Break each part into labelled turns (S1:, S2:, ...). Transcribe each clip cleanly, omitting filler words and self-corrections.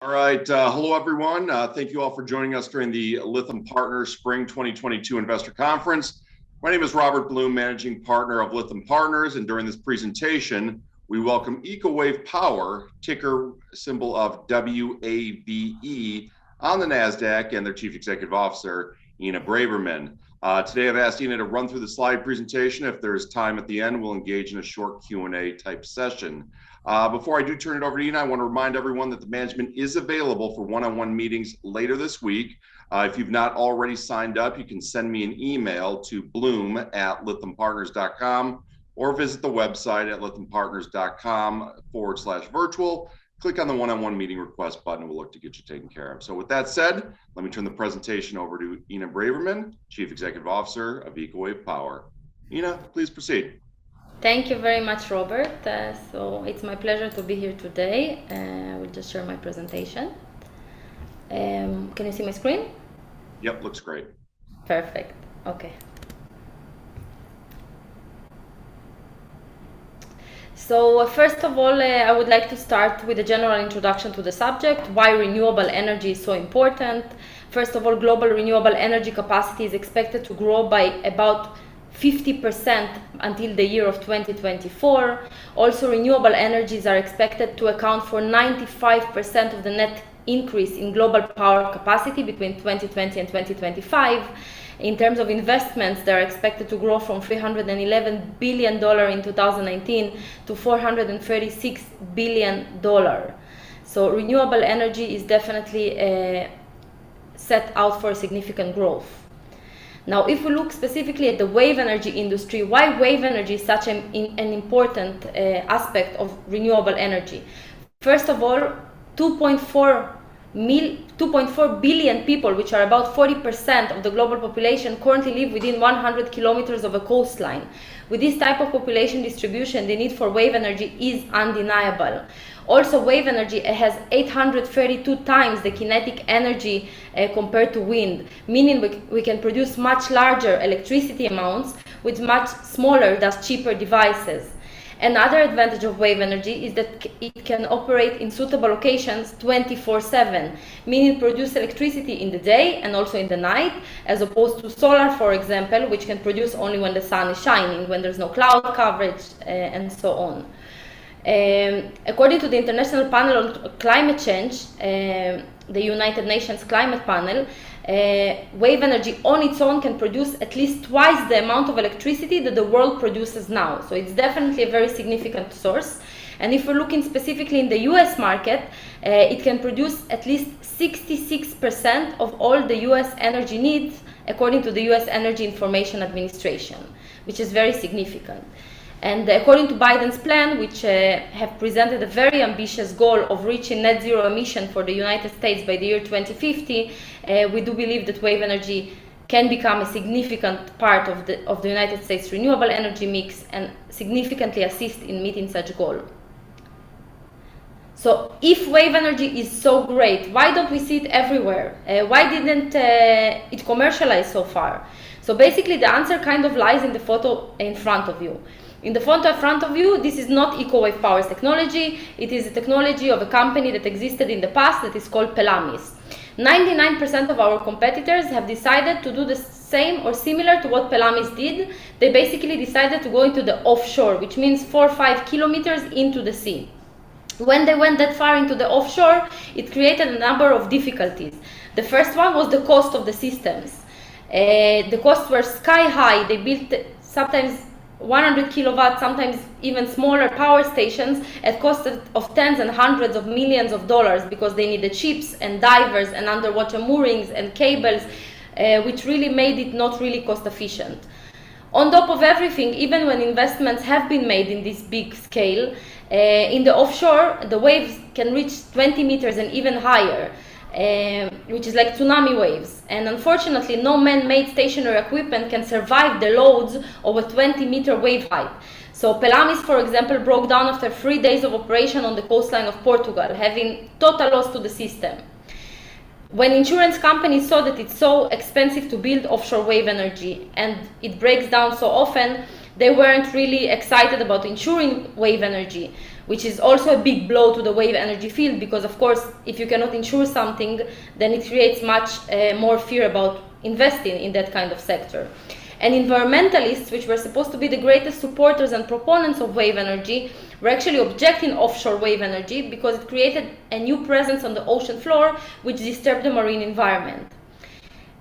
S1: All right. Hello, everyone. Thank you all for joining us during the Lytham Partners Spring 2022 Investor Conference. My name is Robert Blum, Managing Partner of Lytham Partners, and during this presentation, we welcome EcoWave Power, ticker symbol of WAVE, on the NASDAQ, and their Chief Executive Officer, Braverman. Today, I've asked Ina to run through the slide presentation. If there's time at the end, we'll engage in a short Q&A type session. Before I do turn it over to Ina, I want to remind everyone that the management is available for one-on-one meetings later this week. If you've not already signed up, you can send me an email to bloom@lythampartners.com or visit the website at lythampartners.com/virtual. Click on the one-on-one meeting request button. We'll look to get you taken care of. So with that said, let me turn the presentation over to Ina Braverman, Chief Executive Officer of EcoWave Power. Ina, please proceed.
S2: Thank you very much, Robert. So it's my pleasure to be here today. I will just share my presentation. Can you see my screen?
S1: Yep, looks great.
S2: Perfect. Okay. So first of all, I would like to start with a general introduction to the subject, why renewable energy is so important. First of all, global renewable energy capacity is expected to grow by about 50% until the year of 2024. Also, renewable energies are expected to account for 95% of the net increase in global power capacity between 2020 and 2025. In terms of investments, they are expected to grow from $311 billion in 2019 to $436 billion. So renewable energy is definitely set out for significant growth. Now, if we look specifically at the wave energy industry, why wave energy is such an important aspect of renewable energy? First of all, 2.4 billion people, which are about 40% of the global population, currently live within 100 kilometers of a coastline. With this type of population distribution, the need for wave energy is undeniable. Also, wave energy has 832 times the kinetic energy compared to wind, meaning we can produce much larger electricity amounts with much smaller, thus cheaper devices. Another advantage of wave energy is that it can operate in suitable locations 24/7, meaning produce electricity in the day and also in the night, as opposed to solar, for example, which can produce only when the sun is shining, when there's no cloud coverage, and so on. According to the International Panel on Climate Change, the United Nations Climate Panel, wave energy on its own can produce at least twice the amount of electricity that the world produces now. So it's definitely a very significant source. And if we're looking specifically in the US market, it can produce at least 66% of all the US energy needs, according to the US Energy Information Administration, which is very significant. And according to Biden's plan, which have presented a very ambitious goal of reaching net zero emission for the United States by the year 2050, we do believe that wave energy can become a significant part of the United States renewable energy mix and significantly assist in meeting such goal. So if wave energy is so great, why don't we see it everywhere? Why didn't it commercialize so far? So basically the answer kind of lies in the photo in front of you. In the photo in front of you, this is not EcoWave Power's technology. It is a technology of a company that existed in the past that is called Pelamis. 99% of our competitors have decided to do the same or similar to what Pelamis did. They basically decided to go into the offshore, which means 4 or 5 kilometers into the sea. When they went that far into the offshore, it created a number of difficulties. The first one was the cost of the systems. The costs were sky high. They built sometimes 100 kilowatts, sometimes even smaller power stations at cost of tens and hundreds of millions of dollars, because they needed ships and divers and underwater moorings and cables, which really made it not really cost efficient. On top of everything, even when investments have been made in this big scale, in the offshore, the waves can reach 20 meters and even higher. Which is like tsunami waves, and unfortunately no man-made stationary equipment can survive the loads of a 20-meter wave height. So Pelamis, for example, broke down after 3 days of operation on the coastline of Portugal, having total loss to the system. When insurance companies saw that it's so expensive to build offshore wave energy and it breaks down so often, they weren't really excited about insuring wave energy, which is also a big blow to the wave energy field, because of course, if you cannot insure something, then it creates much more fear about investing in that kind of sector. And environmentalists, which were supposed to be the greatest supporters and proponents of wave energy, were actually objecting offshore wave energy because it created a new presence on the ocean floor, which disturbed the marine environment.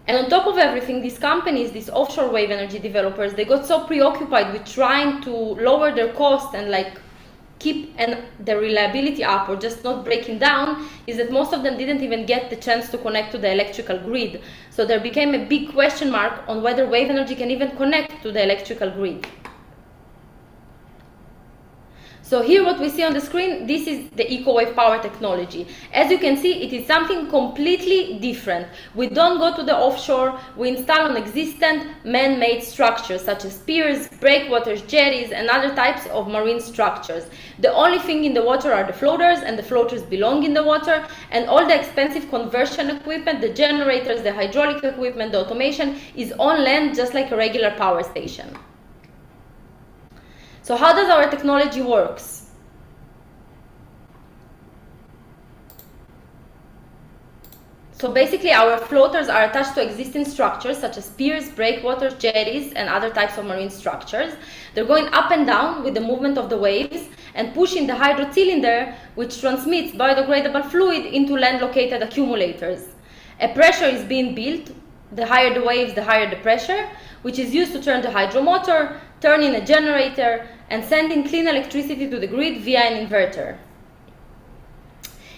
S2: And on top of everything, these companies, these offshore wave energy developers, they got so preoccupied with trying to lower their costs and keep the reliability up or just not breaking down, is that most of them didn't even get the chance to connect to the electrical grid. So there became a big question mark on whether wave energy can even connect to the electrical grid. So here what we see on the screen, this is the EcoWave power technology. As you can see, it is something completely different. We don't go to the offshore, we install on existent man-made structures such as piers, breakwaters, jetties, and other types of marine structures. The only thing in the water are the floaters, and the floaters belong in the water, and all the expensive conversion equipment, the generators, the hydraulic equipment, the automation is on land just like a regular power station. So how does our technology works? So basically our floaters are attached to existing structures such as piers, breakwaters, jetties, and other types of marine structures. They're going up and down with the movement of the waves and pushing the hydro cylinder, which transmits biodegradable fluid into land-located accumulators. A pressure is being built. The higher the waves, the higher the pressure, which is used to turn the hydro motor, turn in a generator, and sending clean electricity to the grid via an inverter.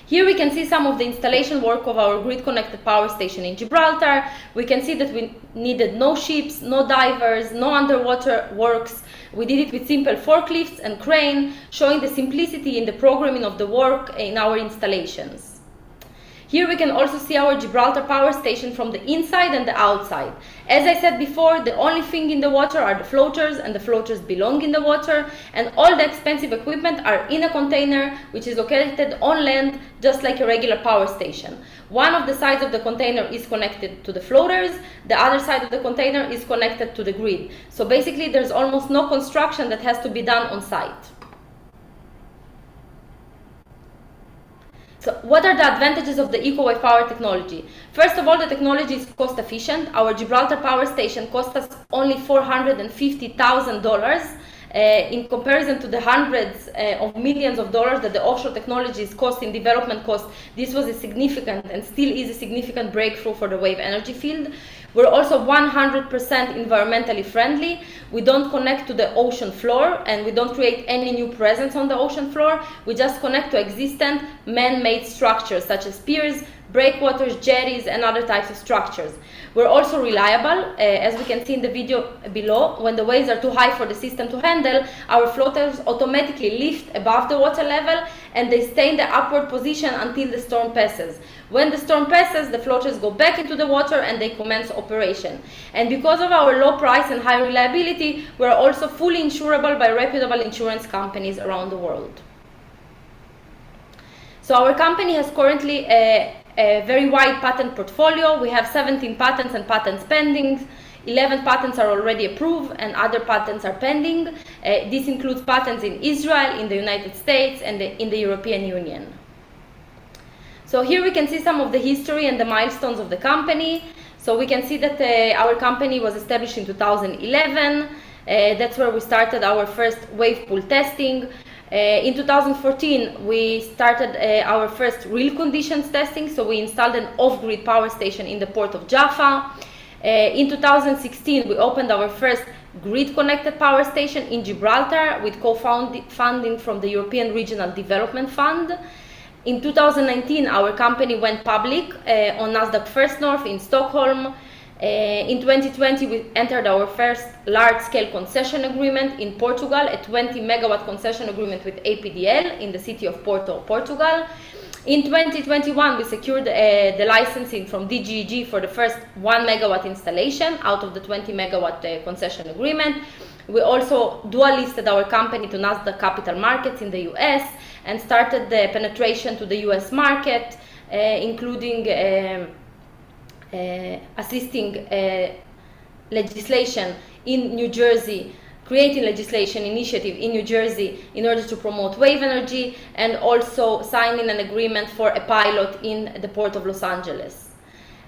S2: Here we can see some of the installation work of our grid-connected power station in Gibraltar. We can see that we needed no ships, no divers, no underwater works. We did it with simple forklifts and crane, showing the simplicity in the programming of the work in our installations. Here we can also see our Gibraltar power station from the inside and the outside. As I said before, the only thing in the water are the floaters, and the floaters belong in the water, and all the expensive equipment are in a container which is located on land just like a regular power station. One of the sides of the container is connected to the floaters, the other side of the container is connected to the grid. So basically there's almost no construction that has to be done on site. So what are the advantages of the EcoWave power technology? First of all, the technology is cost efficient. Our Gibraltar power station cost us only $450,000 in comparison to the hundreds of millions of dollars that the offshore technologies cost in development cost. This was a significant and still is a significant breakthrough for the wave energy field. We're also 100% environmentally friendly. We don't connect to the ocean floor and we don't create any new presence on the ocean floor. We just connect to existent man-made structures such as piers, breakwaters, jetties, and other types of structures. We're also reliable. As we can see in the video below, when the waves are too high for the system to handle, our floaters automatically lift above the water level and they stay in the upward position until the storm passes. When the storm passes, the floaters go back into the water and they commence operation. And because of our low price and high reliability, we're also fully insurable by reputable insurance companies around the world. So our company has currently a very wide patent portfolio. We have 17 patents and patents pending. 11 patents are already approved and other patents are pending. This includes patents in Israel, in the United States, and in the European Union. So here we can see some of the history and the milestones of the company. So we can see that our company was established in 2011. That's where we started our first wave pool testing. In 2014, we started our first real conditions testing. So we installed an off-grid power station in the port of Jaffa. In 2016, we opened our first grid-connected power station in Gibraltar with co-funding from the European Regional Development Fund. In 2019, our company went public on NASDAQ First North in Stockholm. In 2020, we entered our first large-scale concession agreement in Portugal, a 20-megawatt concession agreement with APDL in the city of Porto, Portugal. In 2021, we secured the licensing from DGEG for the first 1-megawatt installation out of the 20-megawatt concession agreement. We also dual-listed our company to NASDAQ Capital Markets in the US and started the penetration to the US market, including assisting legislation in New Jersey creating legislation initiative in New Jersey in order to promote wave energy, and also signing an agreement for a pilot in the Port of Los Angeles.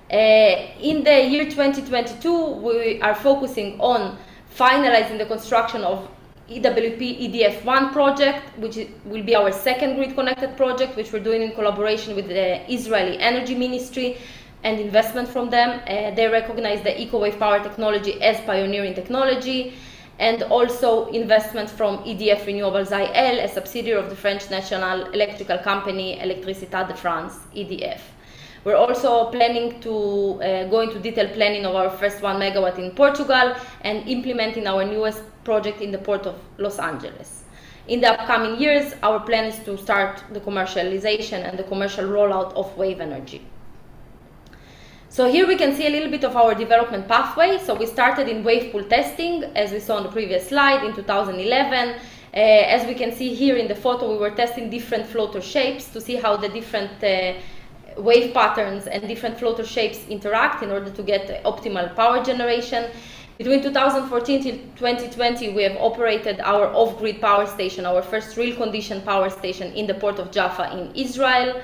S2: In the year 2022, we are focusing on finalizing the construction of EWP-EDF1 project, which will be our second grid-connected project, which we're doing in collaboration with the Israeli Energy Ministry and investment from them. They recognize the EcoWave power technology as pioneering technology, and also investment from EDF Renewables IL, a subsidiary of the French national electrical company Électricité de France, EDF. We're also planning to go into detailed planning of our first 1 megawatt in Portugal and implementing our newest project in the Port of Los Angeles. In the upcoming years, our plan is to start the commercialization and the commercial rollout of wave energy. So here we can see a little bit of our development pathway. So we started in wave pool testing, as we saw on the previous slide, in 2011. As we can see here in the photo, we were testing different floater shapes to see how the different wave patterns and different floater shapes interact in order to get optimal power generation. Between 2014 till 2020, we have operated our off-grid power station, our first real condition power station in the port of Jaffa in Israel.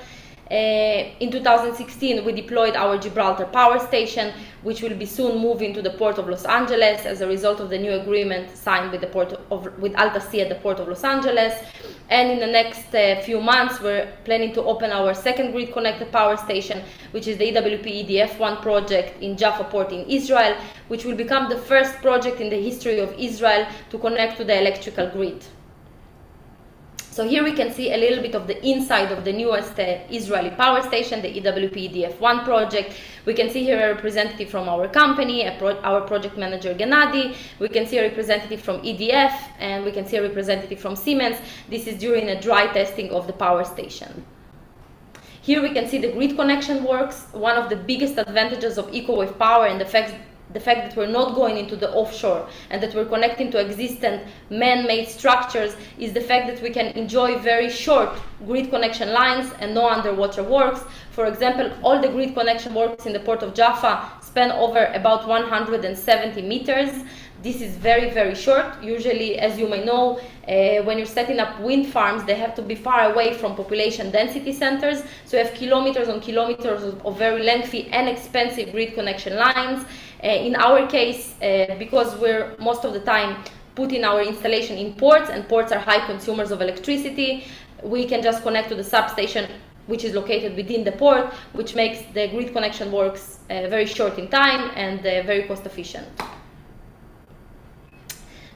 S2: In 2016, we deployed our Gibraltar power station, which will be soon moving to the port of Los Angeles as a result of the new agreement signed with with Alta-C at the port of Los Angeles. And in the next few months, we're planning to open our second grid-connected power station, which is the EWP-EDF1 project in Jaffa port in Israel, which will become the first project in the history of Israel to connect to the electrical grid. So here we can see a little bit of the inside of the newest Israeli power station, the EWP-EDF1 project. We can see here a representative from our company, our project manager Gennady. We can see a representative from EDF, and we can see a representative from Siemens. This is during a dry testing of the power station. Here we can see the grid connection works. One of the biggest advantages of EcoWave power and the fact that we're not going into the offshore and that we're connecting to existing man-made structures is the fact that we can enjoy very short grid connection lines and no underwater works. For example, all the grid connection works in the port of Jaffa span over about 170 meters. This is very, very short. Usually, as you may know, when you're setting up wind farms, they have to be far away from population density centers. So you have kilometers on kilometers of very lengthy and expensive grid connection lines. In our case, because we're most of the time putting our installation in ports, and ports are high consumers of electricity, we can just connect to the substation, which is located within the port, which makes the grid connection works very short in time and very cost efficient.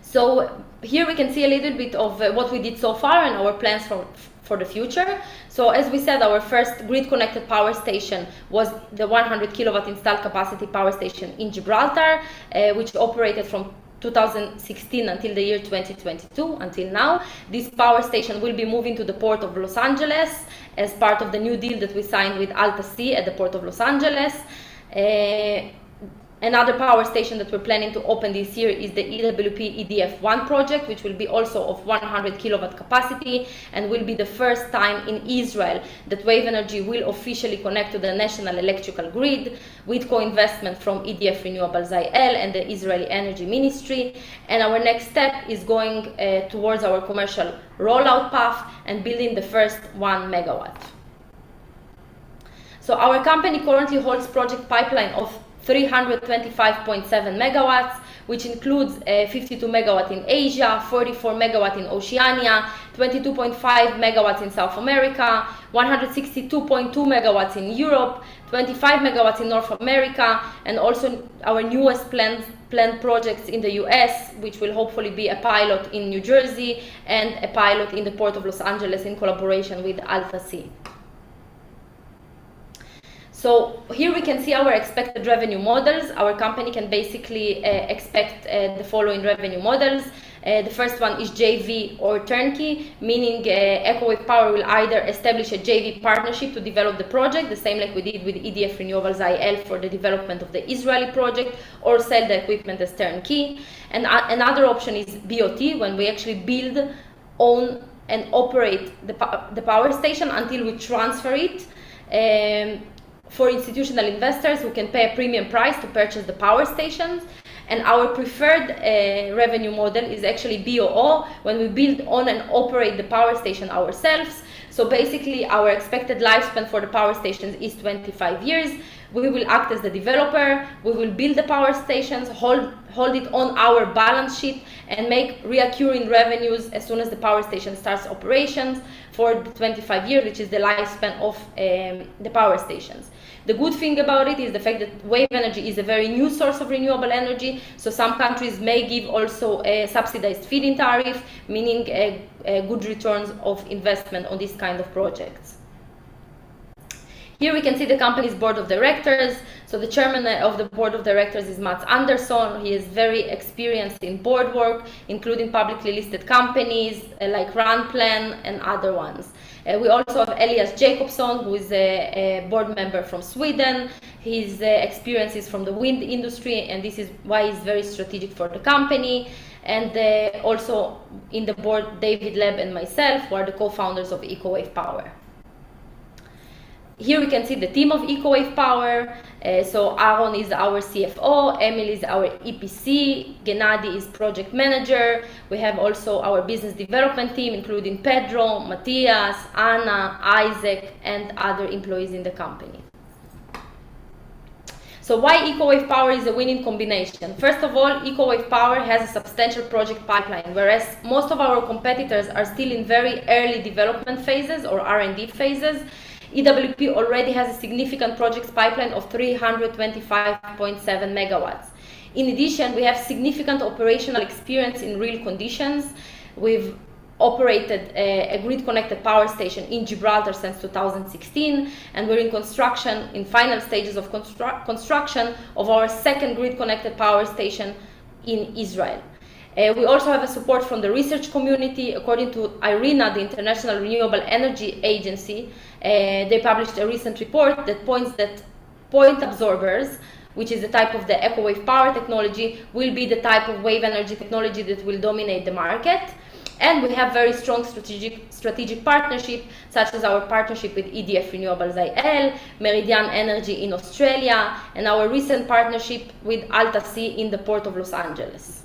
S2: So here we can see a little bit of what we did so far and our plans for the future. So as we said, our first grid-connected power station was the 100 kilowatt installed capacity power station in Gibraltar, which operated from 2016 until the year 2022, until now. This power station will be moving to the port of Los Angeles as part of the new deal that we signed with Alta-C at the port of Los Angeles. Another power station that we're planning to open this year is the EWP-EDF1 project, which will be also of 100 kilowatt capacity and will be the first time in Israel that wave energy will officially connect to the national electrical grid with co-investment from EDF Renewables IL and the Israeli Energy Ministry. And our next step is going towards our commercial rollout path and building the first 1 megawatt. So our company currently holds project pipeline of 325.7 megawatts, which includes 52 megawatts in Asia, 44 megawatts in Oceania, 22.5 megawatts in South America, 162.2 megawatts in Europe, 25 megawatts in North America, and also our newest planned projects in the US, which will hopefully be a pilot in New Jersey and a pilot in the port of Los Angeles in collaboration with Alta-C. So here we can see our expected revenue models. Our company can basically expect the following revenue models. The first one is JV or turnkey, meaning EcoWave Power will either establish a JV partnership to develop the project, the same like we did with EDF Renewables IL for the development of the Israeli project, or sell the equipment as turnkey. And another option is BOT, when we actually build, own, and operate the power station until we transfer it. For institutional investors who can pay a premium price to purchase the power stations. And our preferred revenue model is actually BOO, when we build, own, and operate the power station ourselves. So basically, our expected lifespan for the power stations is 25 years. We will act as the developer, we will build the power stations, hold it on our balance sheet, and make recurring revenues as soon as the power station starts operations for the 25 years, which is the lifespan of the power stations. The good thing about it is the fact that wave energy is a very new source of renewable energy, so some countries may give also a subsidized feed-in tariff, meaning good returns of investment on this kind of projects. Here we can see the company's board of directors. So the chairman of the board of directors is Mats Andersson. He is very experienced in board work, including publicly listed companies like Ranplan and other ones. We also have Elias Jacobsson, who is a board member from Sweden. His experience is from the wind industry, and this is why he's very strategic for the company. And also in the board, David Leb and myself, who are the co-founders of EcoWave Power. Here we can see the team of EcoWave Power. So Aaron is our CFO, Emily is our EPC, Gennady is project manager. We have also our business development team, including Pedro, Matthias, Anna, Isaac, and other employees in the company. So why EcoWave Power is a winning combination? First of all, EcoWave Power has a substantial project pipeline, whereas most of our competitors are still in very early development phases or R&D phases. EWP already has a significant projects pipeline of 325.7 megawatts. In addition, we have significant operational experience in real conditions. We've operated a grid-connected power station in Gibraltar since 2016, and we're in construction, in final stages of construction of our second grid-connected power station in Israel. We also have a support from the research community. According to IRENA, the International Renewable Energy Agency, they published a recent report that points that point absorbers, which is the type of the EcoWave Power technology, will be the type of wave energy technology that will dominate the market. And we have very strong strategic partnership, such as our partnership with EDF Renewables IL, Meridian Energy in Australia, and our recent partnership with Alta Sea in the Port of Los Angeles.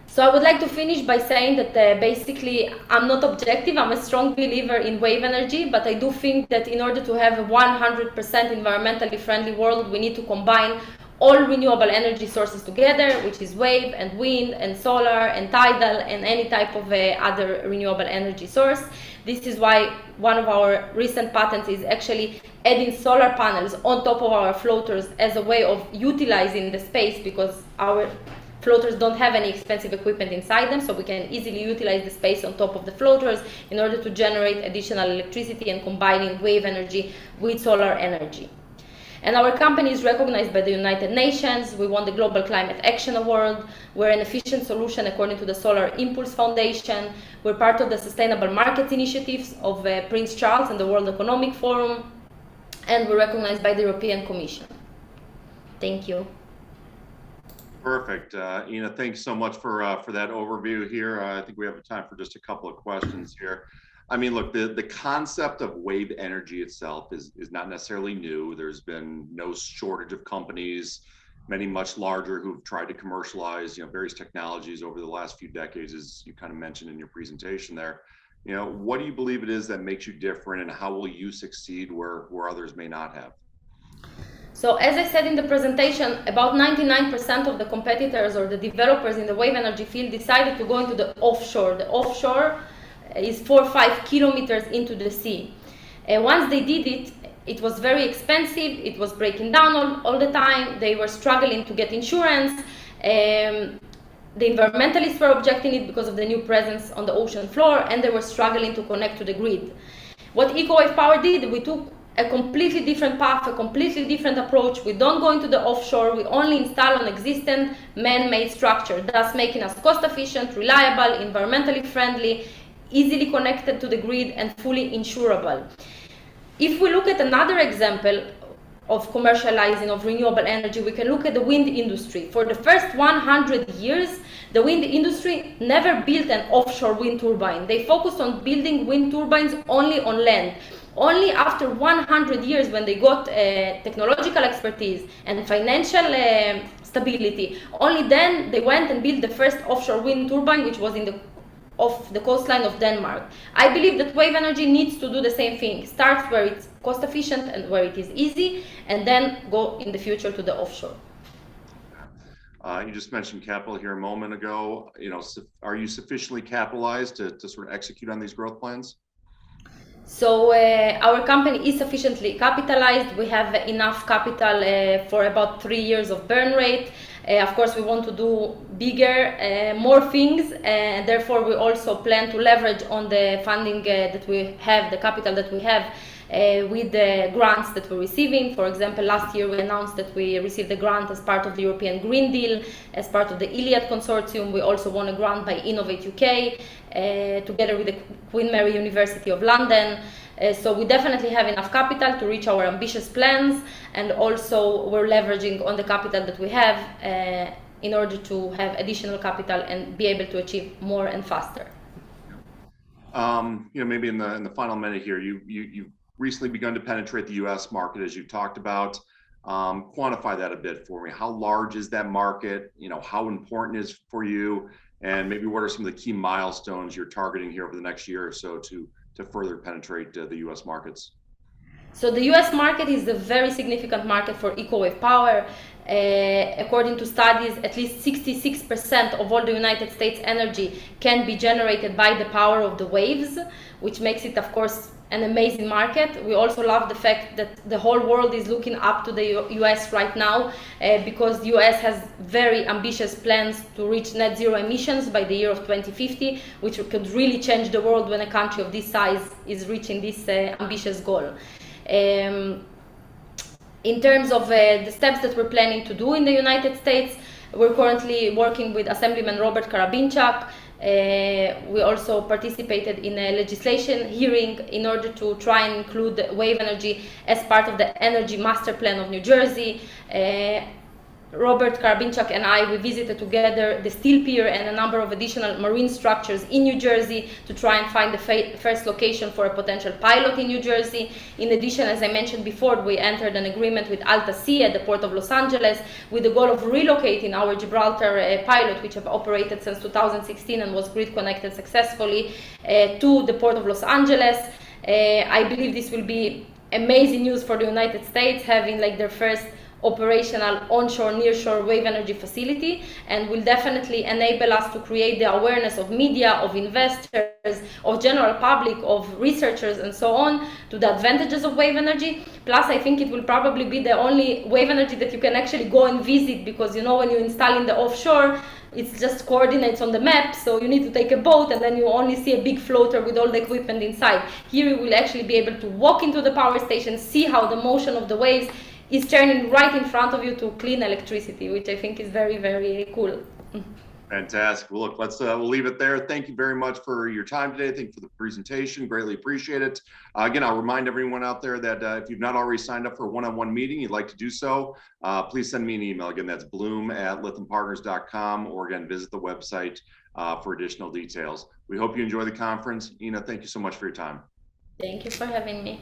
S2: So I would like to finish by saying that basically I'm not objective. I'm a strong believer in wave energy, but I do think that in order to have a 100% environmentally friendly world, we need to combine all renewable energy sources together, which is wave and wind and solar and tidal and any type of other renewable energy source. This is why one of our recent patents is actually adding solar panels on top of our floaters as a way of utilizing the space, because our floaters don't have any expensive equipment inside them, so we can easily utilize the space on top of the floaters in order to generate additional electricity and combining wave energy with solar energy. And our company is recognized by the United Nations. We won the Global Climate Action Award. We're an efficient solution according to the Solar Impulse Foundation. We're part of the Sustainable Market Initiatives of Prince Charles and the World Economic Forum. And we're recognized by the European Commission. Thank you.
S1: Perfect. Ina, thanks so much for that overview here. I think we have time for just a couple of questions here. I mean, look, the concept of wave energy itself is not necessarily new. There's been no shortage of companies, many much larger, who've tried to commercialize, various technologies over the last few decades, as you kind of mentioned in your presentation there. What do you believe it is that makes you different, and how will you succeed where others may not have?
S2: So as I said in the presentation, about 99% of the competitors or the developers in the wave energy field decided to go into the offshore. The offshore is 4 or 5 kilometers into the sea. Once they did it, it was very expensive. It was breaking down all the time. They were struggling to get insurance. The environmentalists were objecting it because of the new presence on the ocean floor, and they were struggling to connect to the grid. What EcoWave Power did, we took a completely different path, a completely different approach. We don't go into the offshore. We only install an existing man-made structure, thus making us cost-efficient, reliable, environmentally friendly, easily connected to the grid, and fully insurable. If we look at another example of commercializing of renewable energy, we can look at the wind industry. For the first 100 years, the wind industry never built an offshore wind turbine. They focused on building wind turbines only on land. Only after 100 years, when they got technological expertise and financial stability. Only then they went and built the first offshore wind turbine, which was off the coastline of Denmark. I believe that wave energy needs to do the same thing. Starts where it's cost efficient and where it is easy, and then go in the future to the offshore.
S1: You just mentioned capital here a moment ago. Are you sufficiently capitalized to sort of execute on these growth plans?
S2: So our company is sufficiently capitalized. We have enough capital for about 3 years of burn rate. Of course, we want to do bigger, more things, and therefore we also plan to leverage on the funding that we have, the capital that we have, with the grants that we're receiving. For example, last year we announced that we received a grant as part of the European Green Deal, as part of the Iliad Consortium. We also won a grant by Innovate UK, together with the Queen Mary University of London. So we definitely have enough capital to reach our ambitious plans, and also we're leveraging on the capital that we have in order to have additional capital and be able to achieve more and faster.
S1: Maybe in the final minute here, you've recently begun to penetrate the U.S. market, as you talked about. Quantify that a bit for me. How large is that market? How important is it for you? And maybe what are some of the key milestones you're targeting here over the next year or so to further penetrate the U.S. markets?
S2: So the U.S. market is a very significant market for eco-wave power. According to studies, at least 66% of all the United States energy can be generated by the power of the waves, which makes it, of course, an amazing market. We also love the fact that the whole world is looking up to the US right now, because the US has very ambitious plans to reach net zero emissions by the year of 2050, which could really change the world when a country of this size is reaching this ambitious goal. In terms of the steps that we're planning to do in the United States, we're currently working with Assemblyman Robert Karabinchak. We also participated in a legislation hearing in order to try and include wave energy as part of the Energy Master Plan of New Jersey. Robert Karabinchak and we visited together the steel pier and a number of additional marine structures in New Jersey to try and find the first location for a potential pilot in New Jersey. In addition, as I mentioned before, we entered an agreement with Alta Sea at the Port of Los Angeles with the goal of relocating our Gibraltar pilot, which have operated since 2016 and was grid connected successfully, to the Port of Los Angeles. I believe this will be amazing news for the United States, having their first operational onshore, nearshore wave energy facility, and will definitely enable us to create the awareness of media, of investors, of general public, of researchers, and so on, to the advantages of wave energy. Plus, I think it will probably be the only wave energy that you can actually go and visit, because when you install in the offshore, it's just coordinates on the map, so you need to take a boat and then you only see a big floater with all the equipment inside. Here you will actually be able to walk into the power station, see how the motion of the waves is turning right in front of you to clean electricity, which I think is very, very cool.
S1: Fantastic. Well, look, we'll leave it there. Thank you very much for your time today. Thank you for the presentation. Greatly appreciate it. Again, I'll remind everyone out there that if you've not already signed up for a one-on-one meeting, you'd like to do so, please send me an email. Again, that's blum@lythampartners.com, or again, visit the website for additional details. We hope you enjoy the conference. Ina, thank you so much for your time.
S2: Thank you for having me.